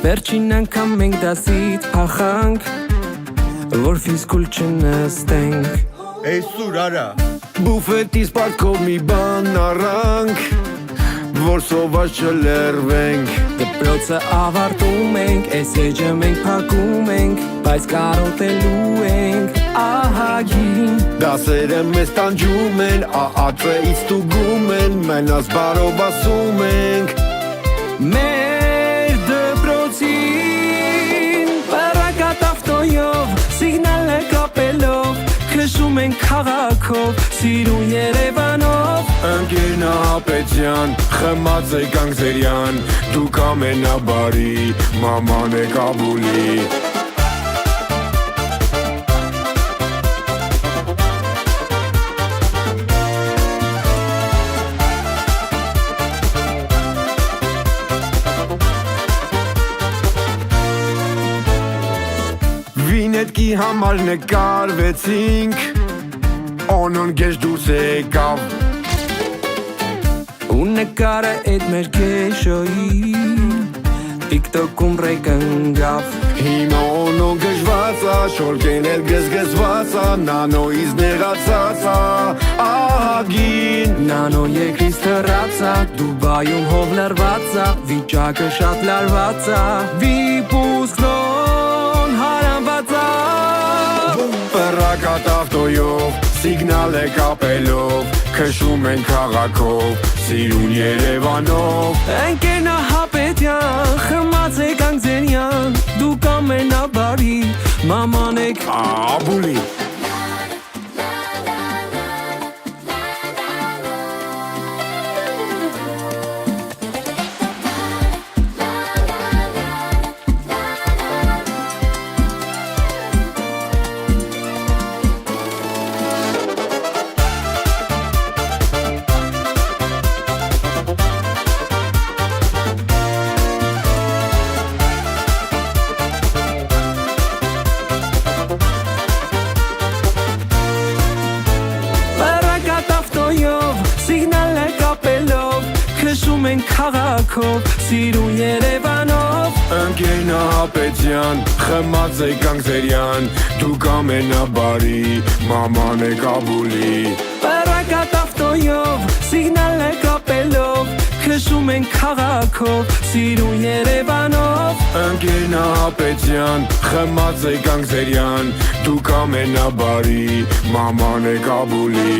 Վերջին անգամ մենք դասից փախանք, որ ֆիզկուլ չնստենք Էй սուր արա Բուֆետից պարտքով մի բան առանք, որ սոված չլերվենք Դպրոցը ավարտում ենք, էս էջը մենք փակում ենք Բայց կարոտելու ենք ահագին Դասերը մեզ տանջում են, ԱԱԾ-ից ստուգում են Մենաս բարով ասում ենք Մեր դպրոցին Պարակատ ավտոյով, սիգնալը կապելով Քշում ենք քաղաքով, սիրուն Երևանով Ընկերնա Հապետյան, խմած է Գանգզերյան Դուք ամենաբարի, մաման է Կաբուլի Վինետքի համար նկարվեցինք Օնոն գեշ դուրս եկավ Ու նկարը էդ մեր գեշոյի Տիկտոքում ռեյկնգավ Հիմա օնոն գժվացա, շորկեն էլ գզգզվածա Նանոյից նեղացացա, ահագին Նանո երկրից թռացա, Դուբայում հով լրվածա Վիճակը շատ լարվածա Վիպուսքնոն հարամվածա Պրակատ ավտոյով, սիգնալ է կապելով Քշում են քաղաքով, սիրուն Երևանով Ընկերնա Հապետյան, խմած է Գանգզերյան Դուք ամենաբարի, մաման եք Աբուլի Սիգնալը կապելով, քշում ենք քաղաքով, սիրուն Երևանով Ընկերնա Հապետյան, խմած է Գանգզերյան Դուք ամենաբարի, մաման է Կաբուլի Պարակատ ավտոյով, սիգնալը կապելով, քշում ենք քաղաքով, սիրուն Երևանով Ընկերնա Հապետյան, խմած է Գանգզերյան Դուք ամենաբարի, մաման է Կաբուլի